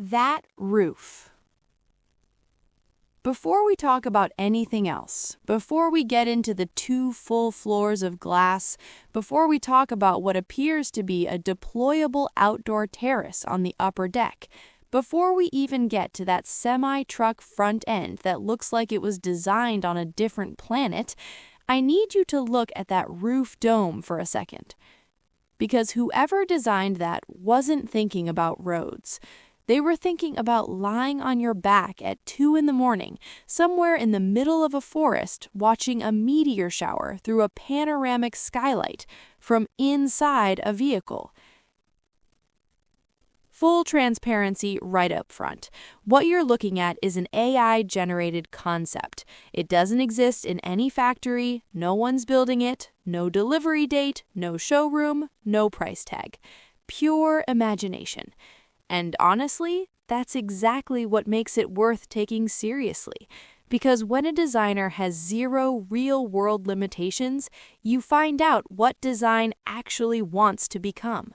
That roof. Before we talk about anything else, before we get into the 2 full floors of glass, before we talk about what appears to be a deployable outdoor terrace on the upper deck, before we even get to that semi-truck front end that looks like it was designed on a different planet, I need you to look at that roof dome for a second. Because whoever designed that wasn't thinking about roads. They were thinking about lying on your back at 2 in the morning, somewhere in the middle of a forest, watching a meteor shower through a panoramic skylight from inside a vehicle. Full transparency right up front. What you're looking at is an AI-generated concept. It doesn't exist in any factory, no one's building it, no delivery date, no showroom, no price tag. Pure imagination. And honestly, that's exactly what makes it worth taking seriously. Because when a designer has 0 real-world limitations, you find out what design actually wants to become.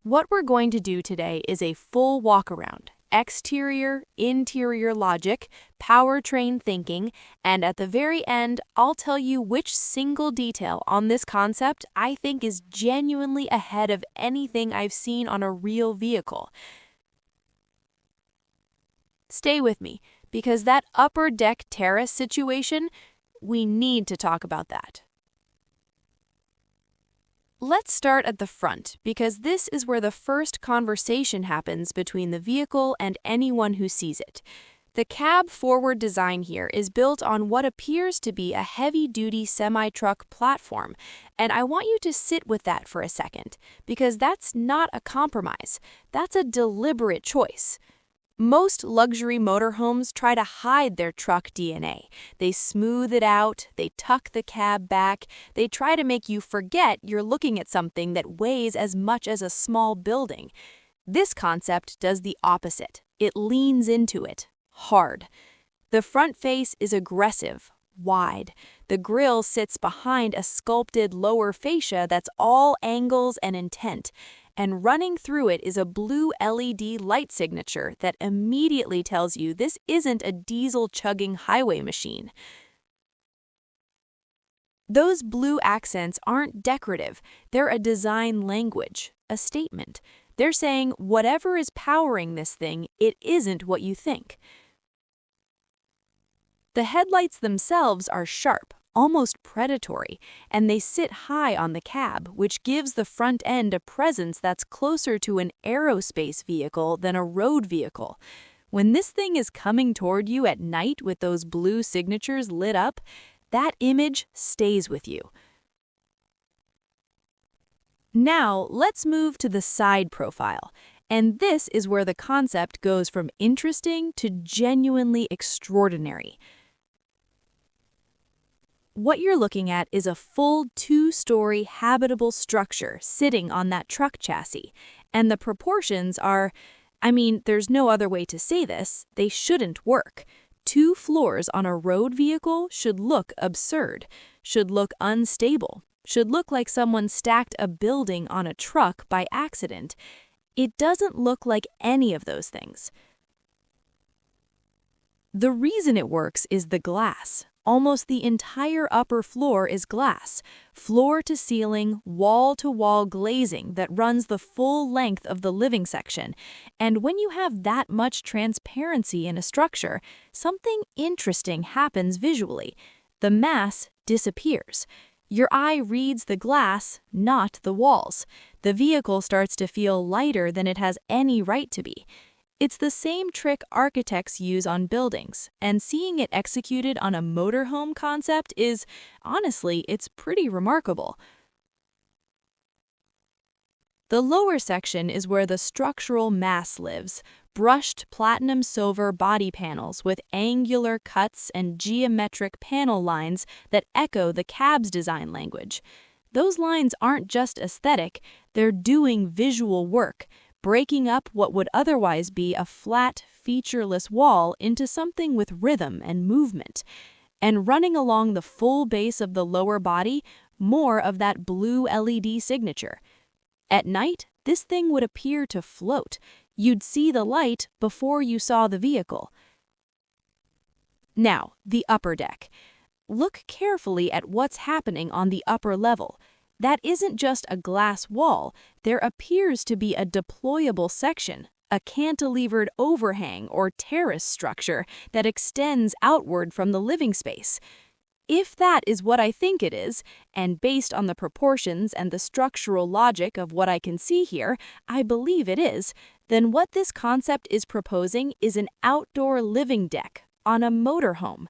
What we're going to do today is a full walk-around, exterior, interior logic, powertrain thinking, and at the very end, I'll tell you which single detail on this concept I think is genuinely ahead of anything I've seen on a real vehicle. Stay with me, because that upper deck terrace situation, we need to talk about that. Let's start at the front, because this is where the first conversation happens between the vehicle and anyone who sees it. The cab-forward design here is built on what appears to be a heavy-duty semi-truck platform, and I want you to sit with that for a second, because that's not a compromise. That's a deliberate choice. Most luxury motorhomes try to hide their truck DNA. They smooth it out, they tuck the cab back, they try to make you forget you're looking at something that weighs as much as a small building. This concept does the opposite. It leans into it, hard. The front face is aggressive, wide. The grille sits behind a sculpted lower fascia that's all angles and intent. And running through it is a blue LED light signature that immediately tells you this isn't a diesel-chugging highway machine. Those blue accents aren't decorative, they're a design language, a statement. They're saying whatever is powering this thing, it isn't what you think. The headlights themselves are sharp, almost predatory, and they sit high on the cab, which gives the front end a presence that's closer to an aerospace vehicle than a road vehicle. When this thing is coming toward you at night with those blue signatures lit up, that image stays with you. Now, let's move to the side profile, and this is where the concept goes from interesting to genuinely extraordinary. What you're looking at is a full 2-story habitable structure sitting on that truck chassis, and the proportions are, there's no other way to say this, they shouldn't work. 2 floors on a road vehicle should look absurd, should look unstable, should look like someone stacked a building on a truck by accident. It doesn't look like any of those things. The reason it works is the glass. Almost the entire upper floor is glass, floor-to-ceiling, wall-to-wall glazing that runs the full length of the living section. And when you have that much transparency in a structure, something interesting happens visually. The mass disappears. Your eye reads the glass, not the walls. The vehicle starts to feel lighter than it has any right to be. It's the same trick architects use on buildings, and seeing it executed on a motorhome concept is, honestly, it's pretty remarkable. The lower section is where the structural mass lives, brushed platinum silver body panels with angular cuts and geometric panel lines that echo the cab's design language. Those lines aren't just aesthetic, they're doing visual work, breaking up what would otherwise be a flat, featureless wall into something with rhythm and movement. And running along the full base of the lower body, more of that blue LED signature. At night, this thing would appear to float. You'd see the light before you saw the vehicle. Now, the upper deck. Look carefully at what's happening on the upper level. That isn't just a glass wall. There appears to be a deployable section, a cantilevered overhang or terrace structure that extends outward from the living space. If that is what I think it is, and based on the proportions and the structural logic of what I can see here, I believe it is, then what this concept is proposing is an outdoor living deck on a motorhome.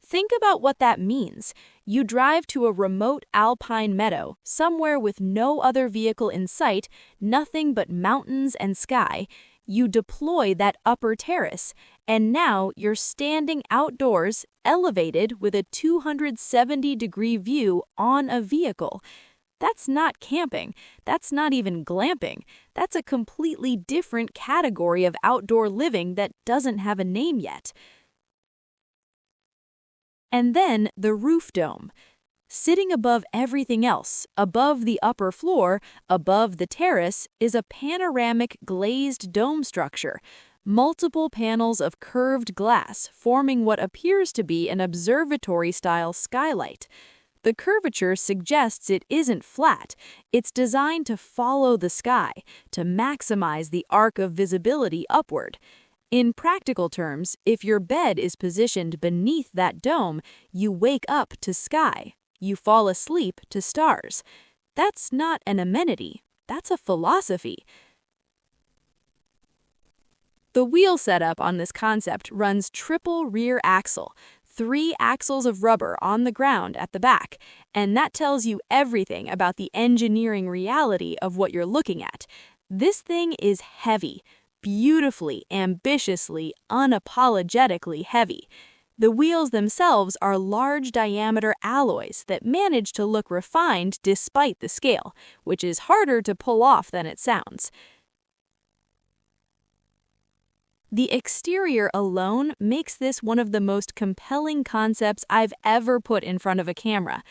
Think about what that means. You drive to a remote alpine meadow, somewhere with no other vehicle in sight, nothing but mountains and sky. You deploy that upper terrace, and now you're standing outdoors, elevated with a 270-degree view on a vehicle. That's not camping. That's not even glamping. That's a completely different category of outdoor living that doesn't have a name yet. And then the roof dome. Sitting above everything else, above the upper floor, above the terrace, is a panoramic glazed dome structure. Multiple panels of curved glass forming what appears to be an observatory-style skylight. The curvature suggests it isn't flat. It's designed to follow the sky, to maximize the arc of visibility upward. In practical terms, if your bed is positioned beneath that dome, you wake up to sky. You fall asleep to stars. That's not an amenity. That's a philosophy. The wheel setup on this concept runs triple rear axle, 3 axles of rubber on the ground at the back, and that tells you everything about the engineering reality of what you're looking at. This thing is heavy. Beautifully, ambitiously, unapologetically heavy. The wheels themselves are large diameter alloys that manage to look refined despite the scale, which is harder to pull off than it sounds. The exterior alone makes this one of the most compelling concepts I've ever put in front of a camera.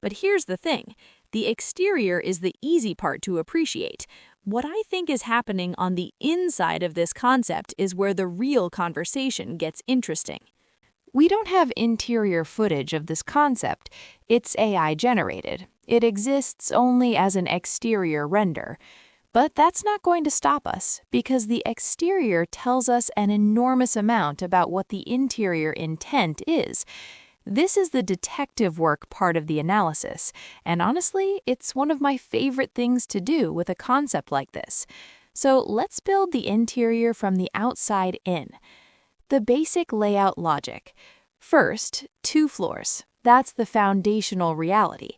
But here's the thing. The exterior is the easy part to appreciate. What I think is happening on the inside of this concept is where the real conversation gets interesting. We don't have interior footage of this concept. It's AI generated. It exists only as an exterior render. But that's not going to stop us, because the exterior tells us an enormous amount about what the interior intent is. This is the detective work part of the analysis, and honestly, it's one of my favorite things to do with a concept like this. So let's build the interior from the outside in. The basic layout logic. First, 2 floors. That's the foundational reality.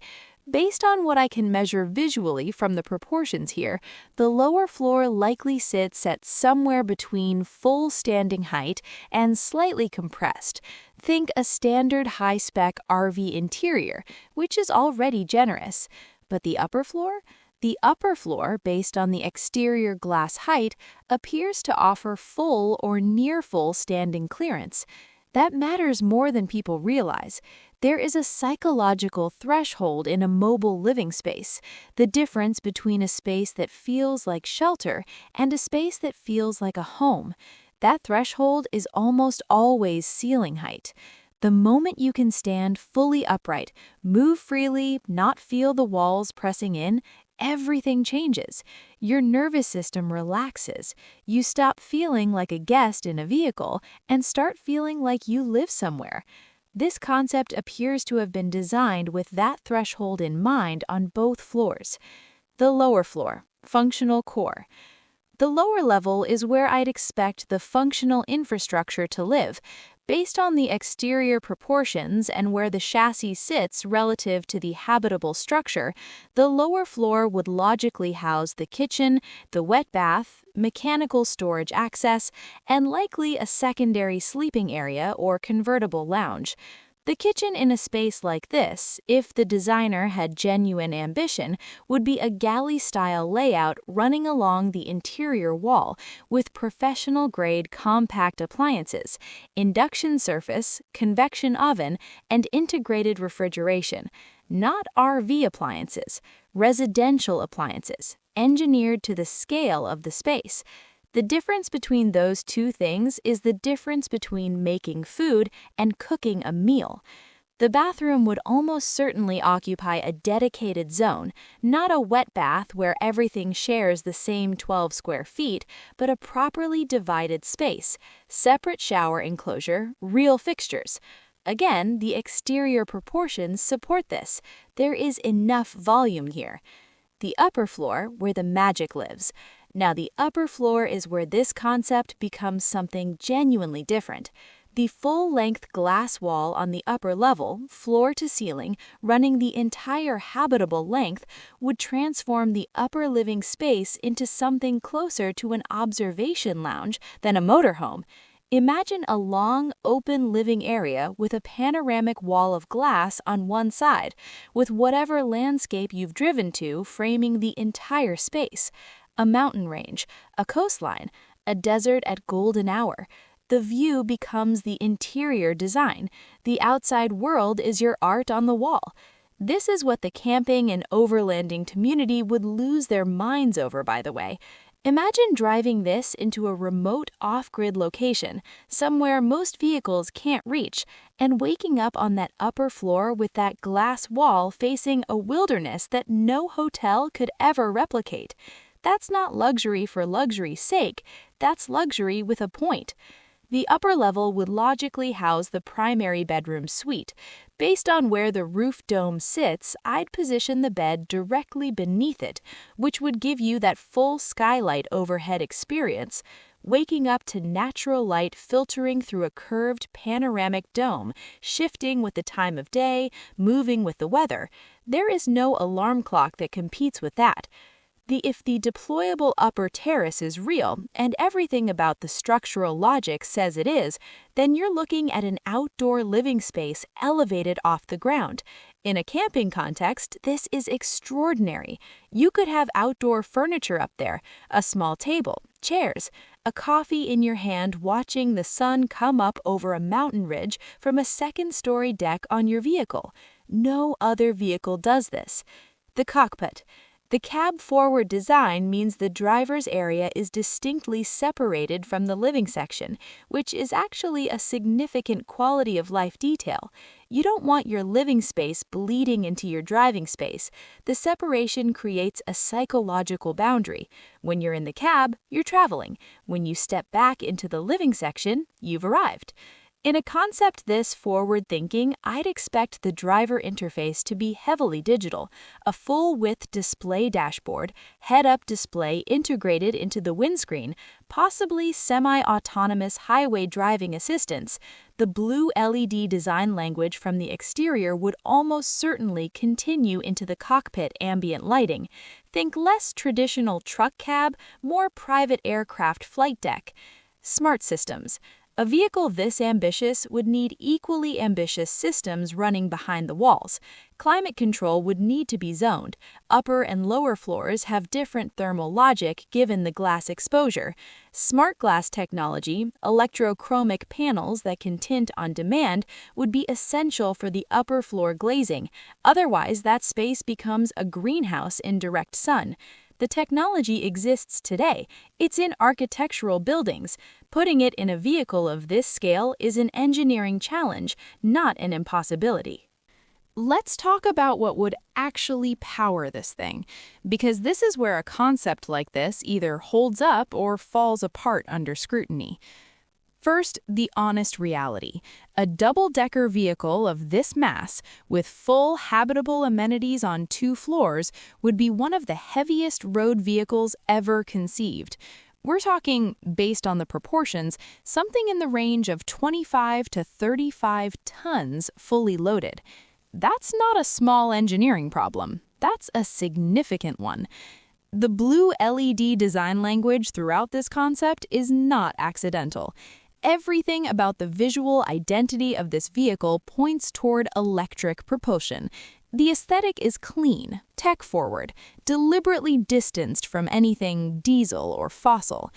Based on what I can measure visually from the proportions here, the lower floor likely sits at somewhere between full standing height and slightly compressed. Think a standard high-spec RV interior, which is already generous. But the upper floor? The upper floor, based on the exterior glass height, appears to offer full or near full standing clearance. That matters more than people realize. There is a psychological threshold in a mobile living space, the difference between a space that feels like shelter and a space that feels like a home. That threshold is almost always ceiling height. The moment you can stand fully upright, move freely, not feel the walls pressing in, everything changes. Your nervous system relaxes. You stop feeling like a guest in a vehicle and start feeling like you live somewhere. This concept appears to have been designed with that threshold in mind on both floors. The lower floor, functional core. The lower level is where I'd expect the functional infrastructure to live, based on the exterior proportions and where the chassis sits relative to the habitable structure. The lower floor would logically house the kitchen, the wet bath, mechanical storage access, and likely a secondary sleeping area or convertible lounge. The kitchen in a space like this, if the designer had genuine ambition, would be a galley-style layout running along the interior wall with professional-grade compact appliances, induction surface, convection oven, and integrated refrigeration. Not RV appliances, residential appliances, engineered to the scale of the space. The difference between those two things is the difference between making food and cooking a meal. The bathroom would almost certainly occupy a dedicated zone, not a wet bath where everything shares the same 12 square feet, but a properly divided space, separate shower enclosure, real fixtures. Again, the exterior proportions support this. There is enough volume here. The upper floor, where the magic lives. Now, the upper floor is where this concept becomes something genuinely different. The full-length glass wall on the upper level, floor to ceiling, running the entire habitable length, would transform the upper living space into something closer to an observation lounge than a motorhome. Imagine a long, open living area with a panoramic wall of glass on one side, with whatever landscape you've driven to framing the entire space. A mountain range, a coastline, a desert at golden hour. The view becomes the interior design. The outside world is your art on the wall. This is what the camping and overlanding community would lose their minds over, by the way. Imagine driving this into a remote off-grid location, somewhere most vehicles can't reach, and waking up on that upper floor with that glass wall facing a wilderness that no hotel could ever replicate. That's not luxury for luxury's sake, that's luxury with a point. The upper level would logically house the primary bedroom suite. Based on where the roof dome sits, I'd position the bed directly beneath it, which would give you that full skylight overhead experience, waking up to natural light filtering through a curved panoramic dome, shifting with the time of day, moving with the weather. There is no alarm clock that competes with that. If the deployable upper terrace is real, and everything about the structural logic says it is, then you're looking at an outdoor living space elevated off the ground. In a camping context, this is extraordinary. You could have outdoor furniture up there, a small table, chairs, a coffee in your hand watching the sun come up over a mountain ridge from a second-story deck on your vehicle. No other vehicle does this. The cockpit. The cab-forward design means the driver's area is distinctly separated from the living section, which is actually a significant quality-of-life detail. You don't want your living space bleeding into your driving space. The separation creates a psychological boundary. When you're in the cab, you're traveling. When you step back into the living section, you've arrived. In a concept this forward-thinking, I'd expect the driver interface to be heavily digital, a full-width display dashboard, head-up display integrated into the windscreen, possibly semi-autonomous highway driving assistance. The blue LED design language from the exterior would almost certainly continue into the cockpit ambient lighting. Think less traditional truck cab, more private aircraft flight deck. Smart systems. A vehicle this ambitious would need equally ambitious systems running behind the walls. Climate control would need to be zoned. Upper and lower floors have different thermal logic given the glass exposure. Smart glass technology, electrochromic panels that can tint on demand, would be essential for the upper floor glazing. Otherwise, that space becomes a greenhouse in direct sun. The technology exists today. It's in architectural buildings. Putting it in a vehicle of this scale is an engineering challenge, not an impossibility. Let's talk about what would actually power this thing, because this is where a concept like this either holds up or falls apart under scrutiny. First, the honest reality. A double-decker vehicle of this mass, with full habitable amenities on 2 floors, would be one of the heaviest road vehicles ever conceived. We're talking, based on the proportions, something in the range of 25 to 35 tons fully loaded. That's not a small engineering problem. That's a significant one. The blue LED design language throughout this concept is not accidental. Everything about the visual identity of this vehicle points toward electric propulsion. The aesthetic is clean, tech-forward, deliberately distanced from anything diesel or fossil.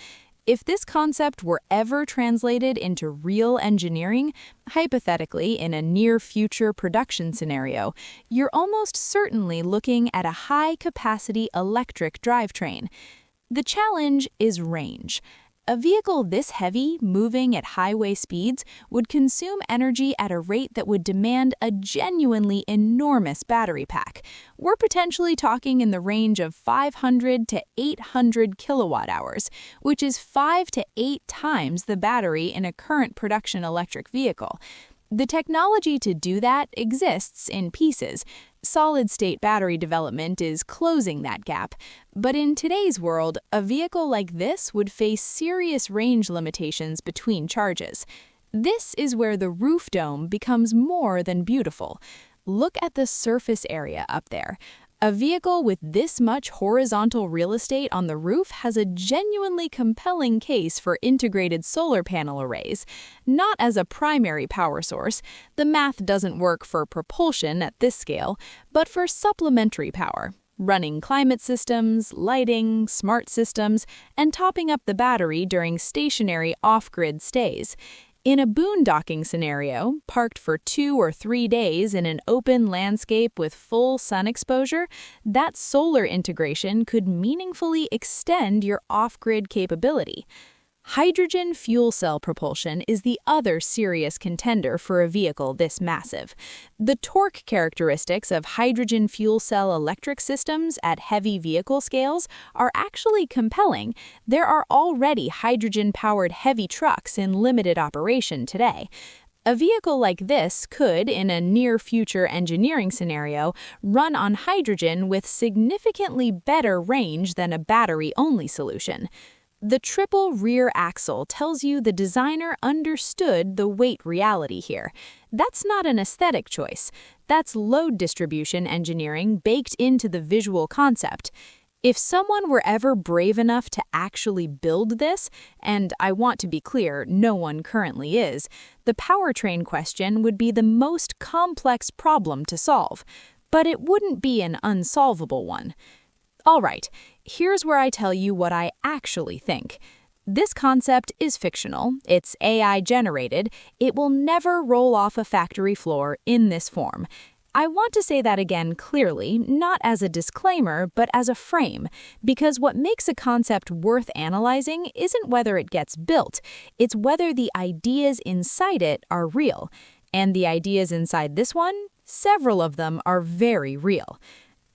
If this concept were ever translated into real engineering, hypothetically in a near-future production scenario, you're almost certainly looking at a high-capacity electric drivetrain. The challenge is range. A vehicle this heavy, moving at highway speeds, would consume energy at a rate that would demand a genuinely enormous battery pack. We're potentially talking in the range of 500 to 800 kilowatt hours, which is 5 to 8 times the battery in a current production electric vehicle. The technology to do that exists in pieces. Solid-state battery development is closing that gap. But in today's world, a vehicle like this would face serious range limitations between charges. This is where the roof dome becomes more than beautiful. Look at the surface area up there. A vehicle with this much horizontal real estate on the roof has a genuinely compelling case for integrated solar panel arrays. Not as a primary power source, the math doesn't work for propulsion at this scale, but for supplementary power, running climate systems, lighting, smart systems, and topping up the battery during stationary off-grid stays. In a boondocking scenario, parked for 2 or 3 days in an open landscape with full sun exposure, that solar integration could meaningfully extend your off-grid capability. Hydrogen fuel cell propulsion is the other serious contender for a vehicle this massive. The torque characteristics of hydrogen fuel cell electric systems at heavy vehicle scales are actually compelling. There are already hydrogen-powered heavy trucks in limited operation today. A vehicle like this could, in a near-future engineering scenario, run on hydrogen with significantly better range than a battery-only solution. The triple rear axle tells you the designer understood the weight reality here. That's not an aesthetic choice. That's load distribution engineering baked into the visual concept. If someone were ever brave enough to actually build this, and I want to be clear, no one currently is, the powertrain question would be the most complex problem to solve. But it wouldn't be an unsolvable one. All right, here's where I tell you what I actually think. This concept is fictional, it's AI generated, it will never roll off a factory floor in this form. I want to say that again clearly, not as a disclaimer, but as a frame, because what makes a concept worth analyzing isn't whether it gets built, it's whether the ideas inside it are real. And the ideas inside this one, several of them are very real.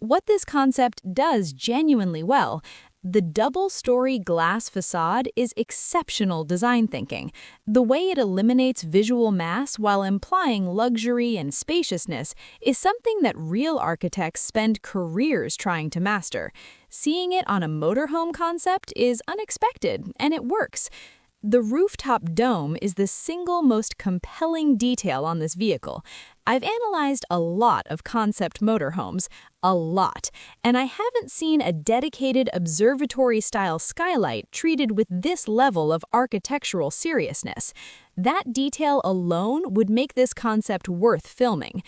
What this concept does genuinely well, the double-story glass facade is exceptional design thinking. The way it eliminates visual mass while implying luxury and spaciousness is something that real architects spend careers trying to master. Seeing it on a motorhome concept is unexpected, and it works. The rooftop dome is the single most compelling detail on this vehicle. I've analyzed a lot of concept motorhomes, a lot, and I haven't seen a dedicated observatory-style skylight treated with this level of architectural seriousness. That detail alone would make this concept worth filming.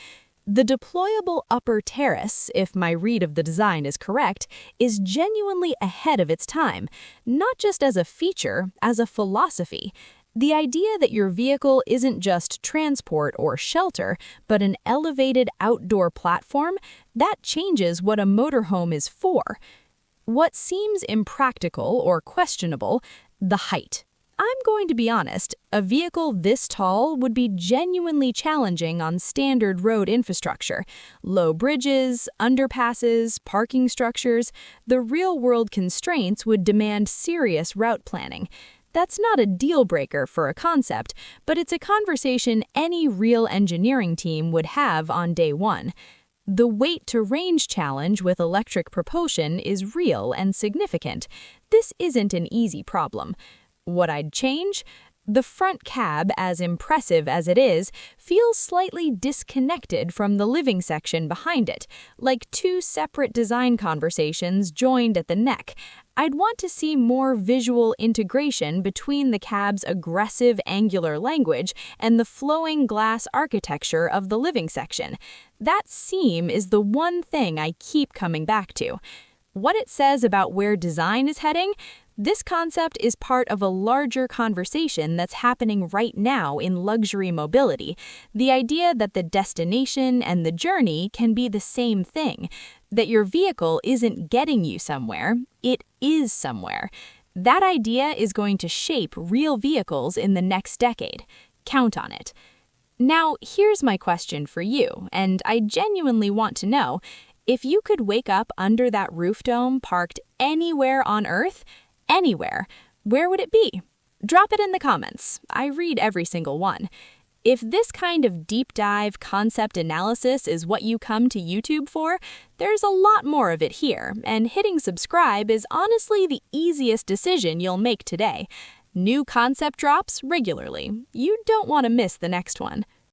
The deployable upper terrace, if my read of the design is correct, is genuinely ahead of its time, not just as a feature, as a philosophy. The idea that your vehicle isn't just transport or shelter, but an elevated outdoor platform, that changes what a motorhome is for. What seems impractical or questionable, the height. I'm going to be honest, a vehicle this tall would be genuinely challenging on standard road infrastructure. Low bridges, underpasses, parking structures, the real-world constraints would demand serious route planning. That's not a deal-breaker for a concept, but it's a conversation any real engineering team would have on day one. The weight-to-range challenge with electric propulsion is real and significant. This isn't an easy problem. What I'd change? The front cab, as impressive as it is, feels slightly disconnected from the living section behind it, like two separate design conversations joined at the neck. I'd want to see more visual integration between the cab's aggressive angular language and the flowing glass architecture of the living section. That seam is the one thing I keep coming back to. What it says about where design is heading? This concept is part of a larger conversation that's happening right now in luxury mobility, the idea that the destination and the journey can be the same thing, that your vehicle isn't getting you somewhere, it is somewhere. That idea is going to shape real vehicles in the next decade. Count on it. Now, here's my question for you, and I genuinely want to know, if you could wake up under that roof dome parked anywhere on Earth, anywhere, where would it be? Drop it in the comments. I read every single one. If this kind of deep dive concept analysis is what you come to YouTube for, there's a lot more of it here, and hitting subscribe is honestly the easiest decision you'll make today. New concept drops regularly. You don't want to miss the next one.